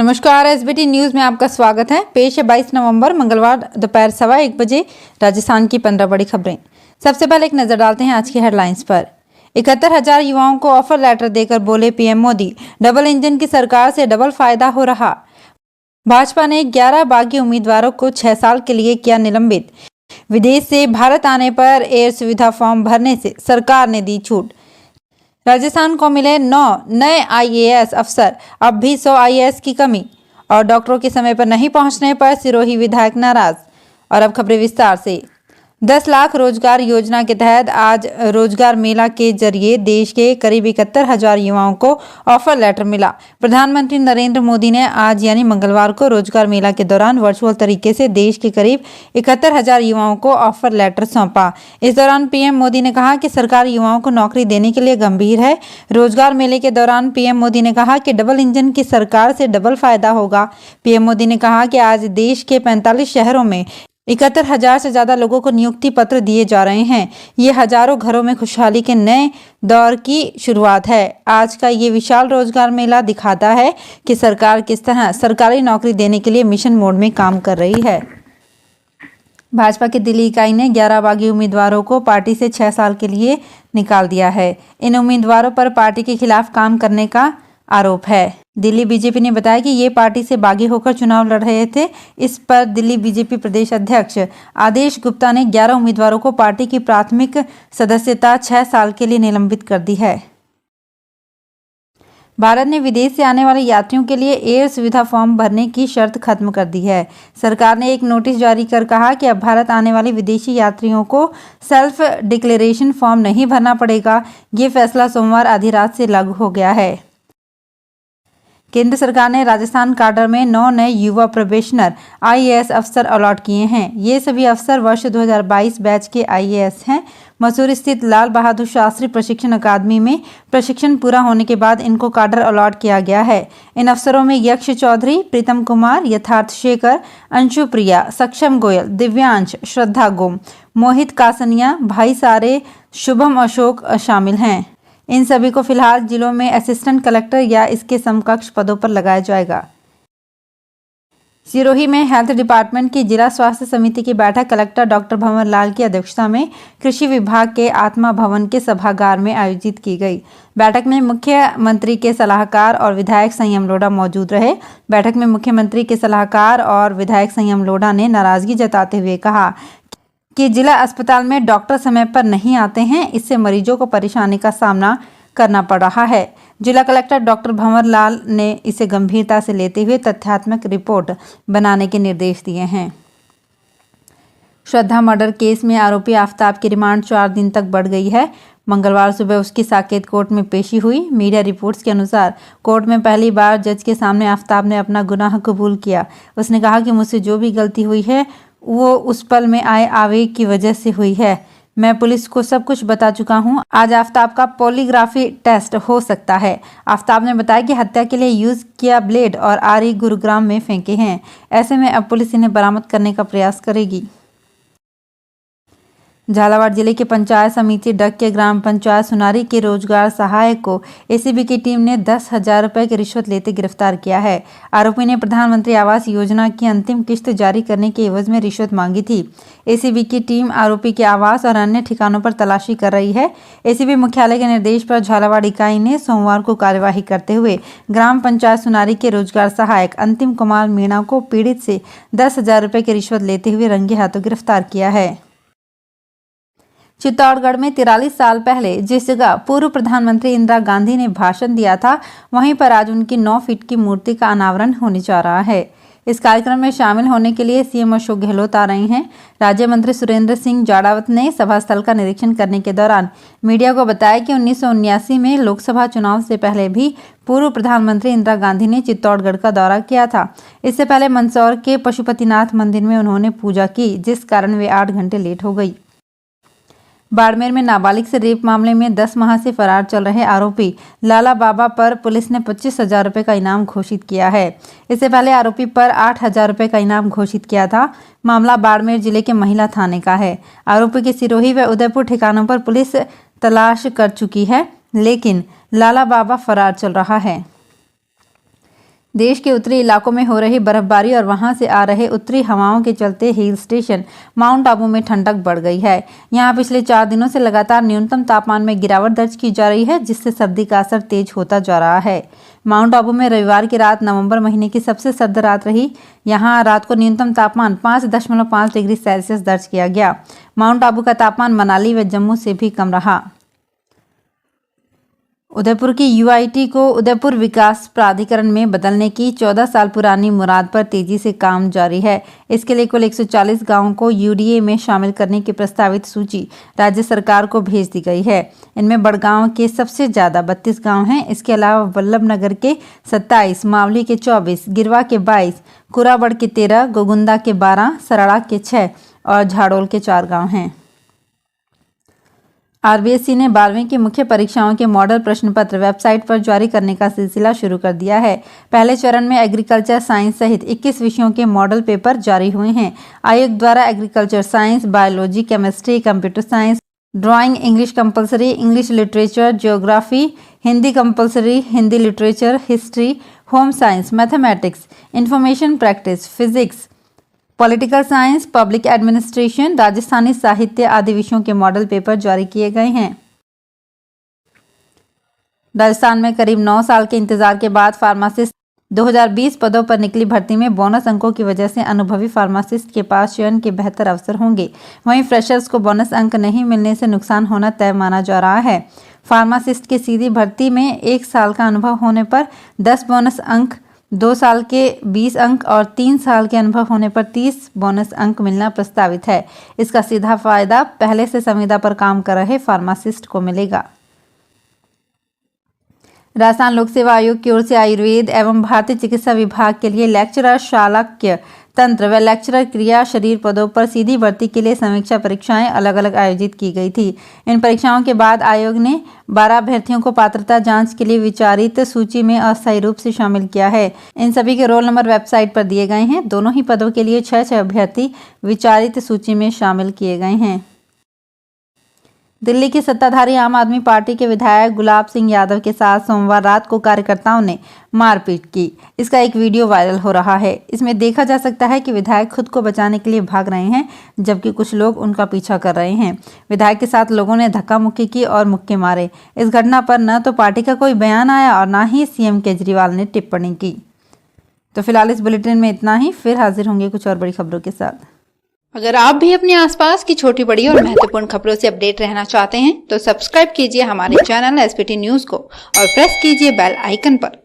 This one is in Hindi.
नमस्कार, एसबीटी न्यूज में आपका स्वागत है। पेश है 22 नवंबर मंगलवार दोपहर 1:15 बजे राजस्थान की 15 बड़ी खबरें। सबसे पहले एक नजर डालते हैं आज की हेडलाइंस पर। 71,000 युवाओं को ऑफर लेटर देकर बोले पीएम मोदी, डबल इंजन की सरकार से डबल फायदा हो रहा। भाजपा ने 11 बागी उम्मीदवारों को 6 साल के लिए किया निलंबित। विदेश से भारत आने पर एयर सुविधा फॉर्म भरने से सरकार ने दी छूट। राजस्थान को मिले 9 नए आईएएस अफसर, अब भी 100 आईएएस की कमी। और डॉक्टरों के समय पर नहीं पहुंचने पर सिरोही विधायक नाराज। और अब खबरें विस्तार से। 10 लाख रोजगार योजना के तहत आज रोजगार मेला के जरिए देश के करीब 71,000 युवाओं को ऑफर लेटर मिला। प्रधानमंत्री नरेंद्र मोदी ने आज यानी मंगलवार को रोजगार मेला के दौरान वर्चुअल तरीके से देश के करीब 71,000 युवाओं को ऑफर लेटर सौंपा। इस दौरान पीएम मोदी ने कहा कि सरकार युवाओं को नौकरी देने के लिए गंभीर है। रोजगार मेले के दौरान पीएम मोदी ने कहा कि डबल इंजन की सरकार से डबल फायदा होगा। पीएम मोदी ने कहा कि आज देश के 45 शहरों में 71,000 से ज्यादा लोगों को नियुक्ति पत्र दिए जा रहे हैं। ये हजारों घरों में खुशहाली के नए दौर की शुरुआत है। आज का ये विशाल रोजगार मेला दिखाता है कि सरकार किस तरह सरकारी नौकरी देने के लिए मिशन मोड में काम कर रही है। भाजपा की दिल्ली इकाई ने 11 बागी उम्मीदवारों को पार्टी से 6 साल के लिए निकाल दिया है। इन उम्मीदवारों पर पार्टी के खिलाफ काम करने का आरोप है। दिल्ली बीजेपी ने बताया कि ये पार्टी से बागी होकर चुनाव लड़ रहे थे। इस पर दिल्ली बीजेपी प्रदेश अध्यक्ष आदेश गुप्ता ने 11 उम्मीदवारों को पार्टी की प्राथमिक सदस्यता 6 साल के लिए निलंबित कर दी है। भारत ने विदेश से आने वाले यात्रियों के लिए एयर सुविधा फॉर्म भरने की शर्त खत्म कर दी है। सरकार ने एक नोटिस जारी कर कहा कि अब भारत आने वाले विदेशी यात्रियों को सेल्फ डिक्लेरेशन फॉर्म नहीं भरना पड़ेगा। ये फैसला सोमवार आधी रात से लागू हो गया है। केंद्र सरकार ने राजस्थान काडर में 9 नए युवा प्रोबेशनर आईएएस अफसर अलॉट किए हैं। ये सभी अफसर वर्ष 2022 बैच के आईएएस हैं। मसूरी स्थित लाल बहादुर शास्त्री प्रशिक्षण अकादमी में प्रशिक्षण पूरा होने के बाद इनको काडर अलॉट किया गया है। इन अफसरों में यक्ष चौधरी, प्रीतम कुमार, यथार्थ शेखर, अंशु प्रिया, सक्षम गोयल, दिव्यांश, श्रद्धा गुम, मोहित कासनिया, भाई सारे, शुभम अशोक शामिल हैं। इन सभी को फिलहाल जिलों में असिस्टेंट कलेक्टर या इसके समकक्ष पदों पर लगाया जाएगा। सिरोही में हेल्थ डिपार्टमेंट की जिला स्वास्थ्य समिति की बैठक कलेक्टर डॉक्टर भंवर लाल की अध्यक्षता में कृषि विभाग के आत्मा भवन के सभागार में आयोजित की गई। बैठक में मुख्यमंत्री के सलाहकार और विधायक संयम लोढ़ा मौजूद रहे। बैठक में मुख्यमंत्री के सलाहकार और विधायक संयम लोढ़ा ने नाराजगी जताते हुए कहा कि जिला अस्पताल में डॉक्टर समय पर नहीं आते हैं, इससे मरीजों को परेशानी का सामना करना पड़ रहा है। जिला कलेक्टर डॉक्टर भंवर लाल ने इसे गंभीरता से लेते हुए तथ्यात्मक रिपोर्ट बनाने के निर्देश दिए हैं। श्रद्धा मर्डर केस में आरोपी आफ्ताब की रिमांड 4 दिन तक बढ़ गई है। मंगलवार सुबह उसकी साकेत कोर्ट में पेशी हुई। मीडिया रिपोर्ट्स के अनुसार कोर्ट में पहली बार जज के सामने आफ्ताब ने अपना गुनाह कबूल किया। उसने कहा कि मुझसे जो भी गलती हुई है वो उस पल में आए आवेग की वजह से हुई है। मैं पुलिस को सब कुछ बता चुका हूं। आज आफ्ताब का पॉलीग्राफी टेस्ट हो सकता है। आफ्ताब ने बताया कि हत्या के लिए यूज किया ब्लेड और आरी गुरुग्राम में फेंके हैं। ऐसे में अब पुलिस इन्हें बरामद करने का प्रयास करेगी। झालावाड़ जिले के पंचायत समिति डग के ग्राम पंचायत सुनारी के रोजगार सहायक को एसीबी की टीम ने 10,000 रुपए की रिश्वत लेते गिरफ्तार किया है। आरोपी ने प्रधानमंत्री आवास योजना की अंतिम किश्त जारी करने के एवज में रिश्वत मांगी थी। एसीबी की टीम आरोपी के आवास और अन्य ठिकानों पर तलाशी कर रही है। एसीबी मुख्यालय के निर्देश पर झालावाड़ इकाई ने सोमवार को कार्यवाही करते हुए ग्राम पंचायत सुनारी के रोजगार सहायक अंतिम कुमार मीणा को पीड़ित से 10,000 रुपए की रिश्वत लेते हुए रंगे हाथों गिरफ्तार किया है। चित्तौड़गढ़ में 43 साल पहले जिस जगह पूर्व प्रधानमंत्री इंदिरा गांधी ने भाषण दिया था, वहीं पर आज उनकी 9 फीट की मूर्ति का अनावरण होने जा रहा है। इस कार्यक्रम में शामिल होने के लिए सीएम अशोक गहलोत आ रहे हैं। राज्य मंत्री सुरेंद्र सिंह जाड़ावत ने सभा स्थल का निरीक्षण करने के दौरान मीडिया को बताया कि 1979 में लोकसभा चुनाव से पहले भी पूर्व प्रधानमंत्री इंदिरा गांधी ने चित्तौड़गढ़ का दौरा किया था। इससे पहले मंदसौर के पशुपतिनाथ मंदिर में उन्होंने पूजा की, जिस कारण वे 8 घंटे लेट हो गई। बाड़मेर में नाबालिग से रेप मामले में 10 माह से फरार चल रहे आरोपी लाला बाबा पर पुलिस ने 25,000 रुपये का इनाम घोषित किया है। इससे पहले आरोपी पर 8,000 रुपये का इनाम घोषित किया था। मामला बाड़मेर जिले के महिला थाने का है। आरोपी के सिरोही व उदयपुर ठिकानों पर पुलिस तलाश कर चुकी है, लेकिन लाला बाबा फरार चल रहा है। देश के उत्तरी इलाकों में हो रही बर्फबारी और वहां से आ रहे उत्तरी हवाओं के चलते हिल स्टेशन माउंट आबू में ठंडक बढ़ गई है। यहां पिछले 4 दिनों से लगातार न्यूनतम तापमान में गिरावट दर्ज की जा रही है, जिससे सर्दी का असर तेज होता जा रहा है। माउंट आबू में रविवार की रात नवंबर महीने की सबसे सर्द रात रही। यहां रात को न्यूनतम तापमान 5.5 डिग्री सेल्सियस दर्ज किया गया। माउंट आबू का तापमान मनाली व जम्मू से भी कम रहा। उदयपुर की यूआईटी को उदयपुर विकास प्राधिकरण में बदलने की 14 साल पुरानी मुराद पर तेजी से काम जारी है। इसके लिए कुल 140 गांवों को यूडीए में शामिल करने की प्रस्तावित सूची राज्य सरकार को भेज दी गई है। इनमें बड़गांव के सबसे ज्यादा 32 गांव हैं। इसके अलावा वल्लभ नगर के 27, मावली के 24, गिरवा के 22, कुराबड़ के 13, गोगुंदा के 12, सराड़ा के 6 और झाड़ोल के 4 गाँव हैं। आरबीएसई ने 12वीं की मुख्य परीक्षाओं के मॉडल प्रश्न पत्र वेबसाइट पर जारी करने का सिलसिला शुरू कर दिया है। पहले चरण में एग्रीकल्चर साइंस सहित 21 विषयों के मॉडल पेपर जारी हुए हैं। आयोग द्वारा agriculture science, biology, chemistry, computer science, drawing, English compulsory, English literature, geography, Hindi compulsory, Hindi literature, history, home science, mathematics, information practice, physics, political science, public administration, Rajasthani साहित्य आदि विषयों के मॉडल पेपर जारी किए गए हैं। राजस्थान में करीब 9 साल के इंतजार के बाद फार्मासिस्ट 2020 पदों पर निकली भर्ती में बोनस अंकों की वजह से अनुभवी फार्मासिस्ट के पास चयन के बेहतर अवसर होंगे। वहीं फ्रेशर्स को बोनस अंक नहीं मिलने से नुकसान होना तय माना जा रहा है। फार्मासिस्ट की सीधी भर्ती में 1 साल का अनुभव होने पर 10 बोनस अंक, 2 साल के 20 अंक और 3 साल के अनुभव होने पर 30 बोनस अंक मिलना प्रस्तावित है। इसका सीधा फायदा पहले से संविदा पर काम कर रहे फार्मासिस्ट को मिलेगा। राजस्थान लोक सेवा आयोग की ओर से आयुर्वेद एवं भारतीय चिकित्सा विभाग के लिए लेक्चरर शालक्य तंत्र व लेक्चरर क्रिया शरीर पदों पर सीधी भर्ती के लिए समीक्षा परीक्षाएं अलग अलग आयोजित की गई थी। इन परीक्षाओं के बाद आयोग ने 12 अभ्यर्थियों को पात्रता जांच के लिए विचारित सूची में अस्थायी रूप से शामिल किया है। इन सभी के रोल नंबर वेबसाइट पर दिए गए हैं। दोनों ही पदों के लिए 6 अभ्यर्थी विचारित सूची में शामिल किए गए हैं। दिल्ली की सत्ताधारी आम आदमी पार्टी के विधायक गुलाब सिंह यादव के साथ सोमवार रात को कार्यकर्ताओं ने मारपीट की। इसका एक वीडियो वायरल हो रहा है। इसमें देखा जा सकता है कि विधायक खुद को बचाने के लिए भाग रहे हैं, जबकि कुछ लोग उनका पीछा कर रहे हैं। विधायक के साथ लोगों ने धक्का मुक्की की और मुक्के मारे। इस घटना पर न तो पार्टी का कोई बयान आया और न ही सीएम केजरीवाल ने टिप्पणी की। तो फिलहाल इस बुलेटिन में इतना ही। फिर हाजिर होंगे कुछ और बड़ी खबरों के साथ। अगर आप भी अपने आसपास की छोटी बड़ी और महत्वपूर्ण खबरों से अपडेट रहना चाहते हैं तो सब्सक्राइब कीजिए हमारे चैनल एसपीटी न्यूज को और प्रेस कीजिए बेल आइकन पर।